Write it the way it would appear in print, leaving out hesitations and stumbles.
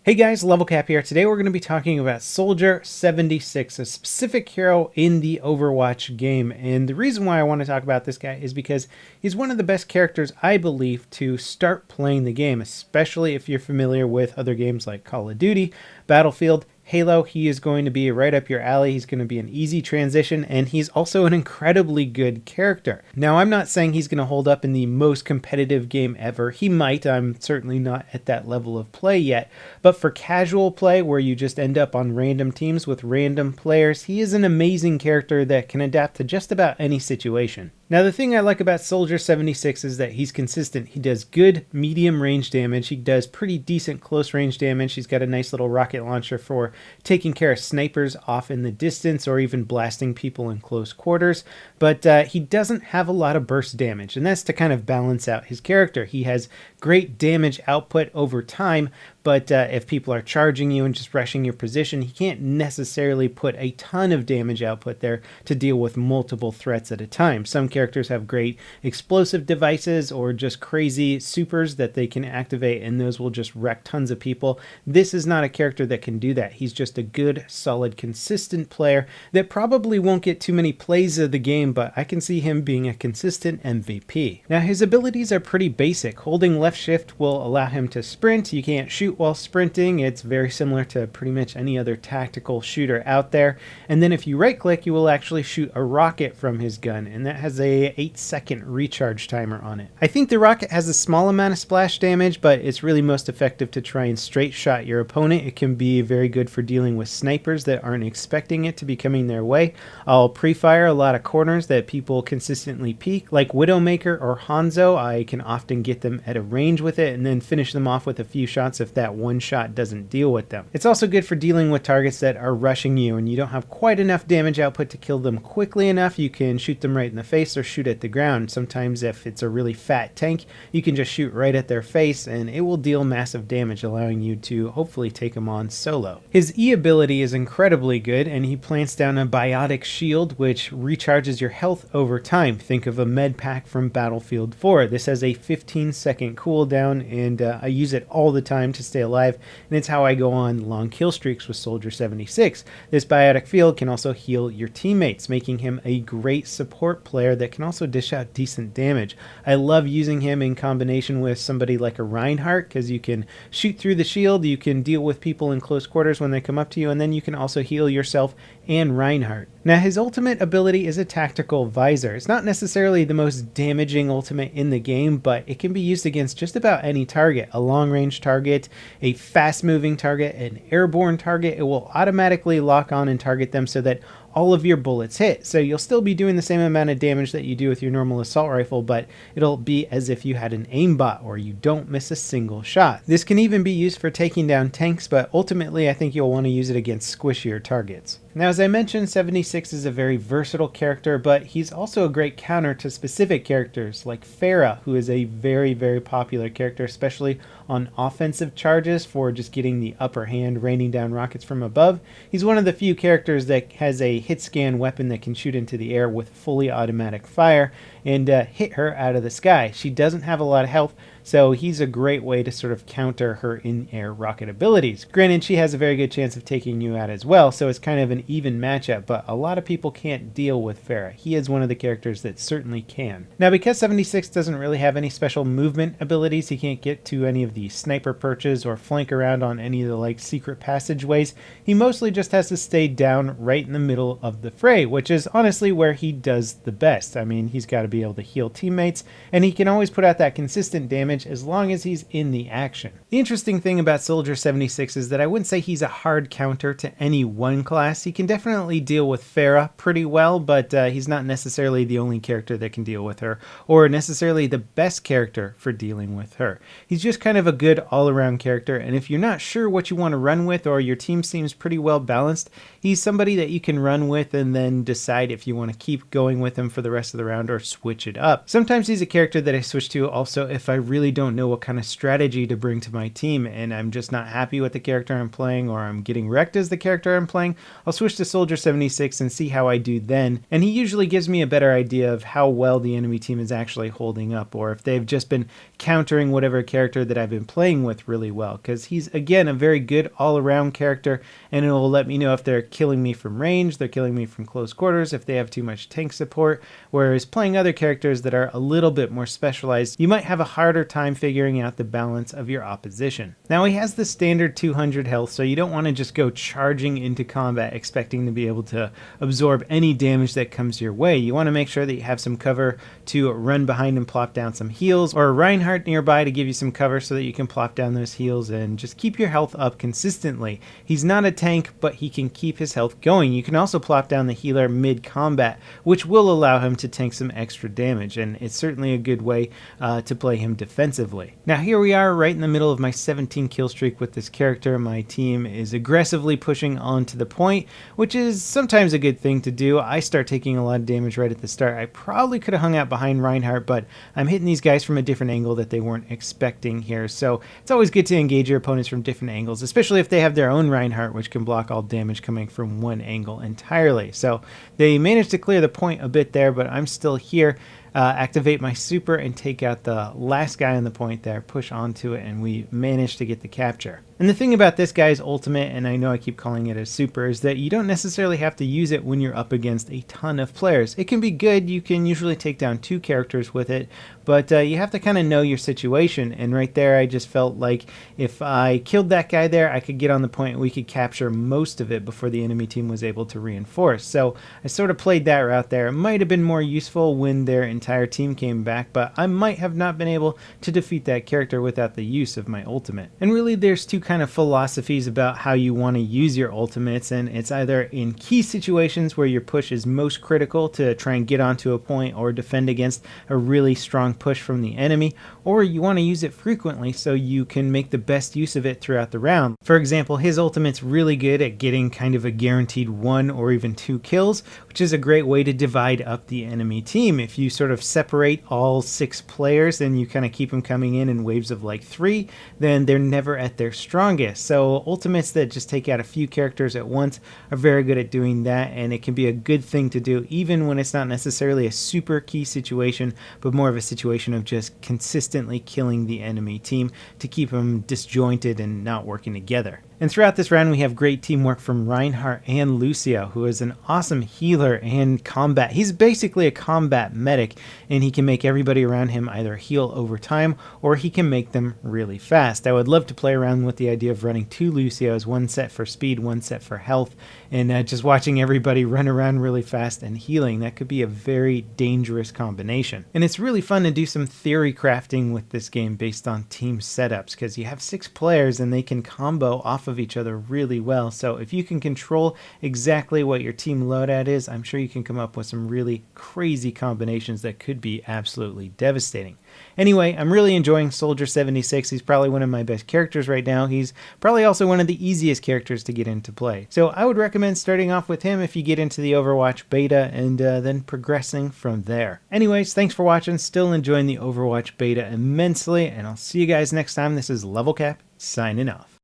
Hey guys, Level Cap here. Today we're going to be talking about Soldier 76, a specific hero in the Overwatch game. And the reason why I want to talk about this guy is because he's one of the best characters, I believe, to start playing the game, especially if you're familiar with other games like Call of Duty, Battlefield, Halo. He is going to be right up your alley. He's going to be an easy transition, and he's also an incredibly good character. Now, I'm not saying he's going to hold up in the most competitive game ever. He might. I'm certainly not at that level of play yet. But for casual play, where you just end up on random teams with random players, he is an amazing character that can adapt to just about any situation. Now, the thing I like about Soldier 76 is that he's consistent. He does good medium range damage. He does pretty decent close range damage. He's got a nice little rocket launcher for taking care of snipers off in the distance or even blasting people in close quarters. But he doesn't have a lot of burst damage, and that's to kind of balance out his character. He has great damage output over time, but if people are charging you and just rushing your position, he can't necessarily put a ton of damage output there to deal with multiple threats at a time. Some characters have great explosive devices or just crazy supers that they can activate, and those will just wreck tons of people. This is not a character that can do that. He's just a good, solid, consistent player that probably won't get too many plays of the game, but I can see him being a consistent MVP. Now, his abilities are pretty basic. Holding left shift will allow him to sprint. You can't shoot while sprinting. It's very similar to pretty much any other tactical shooter out there. And then if you right click, you will actually shoot a rocket from his gun, and that has a 8-second recharge timer on it. I think the rocket has a small amount of splash damage, but it's really most effective to try and straight shot your opponent. It can be very good for dealing with snipers that aren't expecting it to be coming their way. I'll pre-fire a lot of corners that people consistently peek, like Widowmaker or Hanzo. I can often get them at a range with it and then finish them off with a few shots if that one shot doesn't deal with them. It's also good for dealing with targets that are rushing you and you don't have quite enough damage output to kill them quickly enough. You can shoot them right in the face or shoot at the ground. Sometimes if it's a really fat tank, you can just shoot right at their face and it will deal massive damage, allowing you to hopefully take them on solo. His E ability is incredibly good, and he plants down a biotic shield which recharges your health over time. Think of a med pack from Battlefield 4. This has a 15-second cooldown, and I use it all the time to stay alive, and it's how I go on long kill streaks with Soldier 76. This biotic field can also heal your teammates, making him a great support player that can also dish out decent damage. I love using him in combination with somebody like a Reinhardt, because you can shoot through the shield, you can deal with people in close quarters when they come up to you, and then you can also heal yourself and Reinhardt. Now, his ultimate ability is a tactical visor. It's not necessarily the most damaging ultimate in the game, but it can be used against just about any target. A long-range target, a fast-moving target, an airborne target. It will automatically lock on and target them so that all of your bullets hit. So you'll still be doing the same amount of damage that you do with your normal assault rifle, but it'll be as if you had an aimbot or you don't miss a single shot. This can even be used for taking down tanks, but ultimately I think you'll want to use it against squishier targets. Now, as I mentioned, 76 is a very versatile character, but he's also a great counter to specific characters like Pharah, who is a very, very popular character, especially on offensive charges for just getting the upper hand, raining down rockets from above. He's one of the few characters that has a hit scan weapon that can shoot into the air with fully automatic fire and hit her out of the sky. She doesn't have a lot of health, so he's a great way to sort of counter her in-air rocket abilities. Granted, she has a very good chance of taking you out as well, so it's kind of an even matchup, but a lot of people can't deal with Pharah. He is one of the characters that certainly can. Now, because 76 doesn't really have any special movement abilities, he can't get to any of the sniper perches or flank around on any of the secret passageways. He mostly just has to stay down right in the middle of the fray, which is honestly where he does the best. I mean, he's got to be able to heal teammates, and he can always put out that consistent damage as long as he's in the action. The interesting thing about Soldier 76 is that I wouldn't say he's a hard counter to any one class. He can definitely deal with Pharah pretty well, but he's not necessarily the only character that can deal with her, or necessarily the best character for dealing with her. He's just kind of a good all-around character, and if you're not sure what you want to run with, or your team seems pretty well balanced, he's somebody that you can run with and then decide if you want to keep going with him for the rest of the round or switch it up. Sometimes he's a character that I switch to also if I really really don't know what kind of strategy to bring to my team and I'm just not happy with the character I'm playing, or I'm getting wrecked as the character I'm playing, I'll switch to Soldier 76 and see how I do then. And he usually gives me a better idea of how well the enemy team is actually holding up, or if they've just been countering whatever character that I've been playing with really well, because he's again a very good all-around character, and it will let me know if they're killing me from range, they're killing me from close quarters, if they have too much tank support. Whereas playing other characters that are a little bit more specialized, you might have a harder time figuring out the balance of your opposition. Now he has the standard 200 health, so you don't want to just go charging into combat expecting to be able to absorb any damage that comes your way. You want to make sure that you have some cover to run behind and plop down some heals, or a Reinhardt nearby to give you some cover so that you can plop down those heals and just keep your health up consistently. He's not a tank, but he can keep his health going. You can also plop down the healer mid-combat, which will allow him to tank some extra damage, and it's certainly a good way to play him defensively. Now here we are right in the middle of my 17 kill streak with this character. My team is aggressively pushing on to the point, which is sometimes a good thing to do. I start taking a lot of damage right at the start. I probably could have hung out behind Reinhardt, but I'm hitting these guys from a different angle that they weren't expecting here. So it's always good to engage your opponents from different angles, especially if they have their own Reinhardt, which can block all damage coming from one angle entirely. So they managed to clear the point a bit there, but I'm still here. Activate my super and take out the last guy on the point there, push onto it, and we managed to get the capture. And the thing about this guy's ultimate, and I know I keep calling it a super, is that you don't necessarily have to use it when you're up against a ton of players. It can be good, you can usually take down 2 characters with it, but you have to kind of know your situation, and right there I just felt like if I killed that guy there, I could get on the point and we could capture most of it before the enemy team was able to reinforce. So I sort of played that route there. It might have been more useful when their entire team came back, but I might have not been able to defeat that character without the use of my ultimate. And really there's 2 kind of philosophies about how you want to use your ultimates, and it's either in key situations where your push is most critical to try and get onto a point or defend against a really strong push from the enemy, or you want to use it frequently so you can make the best use of it throughout the round. For example, his ultimate's really good at getting kind of a guaranteed 1 or even 2 kills, which is a great way to divide up the enemy team. If you sort of separate all 6 players and you kind of keep them coming in waves of like 3, then they're never at their strongest. So ultimates that just take out a few characters at once are very good at doing that, and it can be a good thing to do even when it's not necessarily a super key situation, but more of a situation of just consistently killing the enemy team to keep them disjointed and not working together. And throughout this round, we have great teamwork from Reinhardt and Lucio, who is an awesome healer and combat. He's basically a combat medic, and he can make everybody around him either heal over time, or he can make them really fast. I would love to play around with the idea of running 2 Lucios, 1 set for speed, 1 set for health, and just watching everybody run around really fast and healing. That could be a very dangerous combination. And it's really fun to do some theory crafting with this game based on team setups, because you have 6 players and they can combo off of each other really well. So if you can control exactly what your team loadout is, I'm sure you can come up with some really crazy combinations that could be absolutely devastating. Anyway, I'm really enjoying Soldier 76. He's probably one of my best characters right now. He's probably also one of the easiest characters to get into play. So I would recommend starting off with him if you get into the Overwatch beta, and then progressing from there. Anyways, thanks for watching. Still enjoying the Overwatch beta immensely, and I'll see you guys next time. This is levelcap signing off.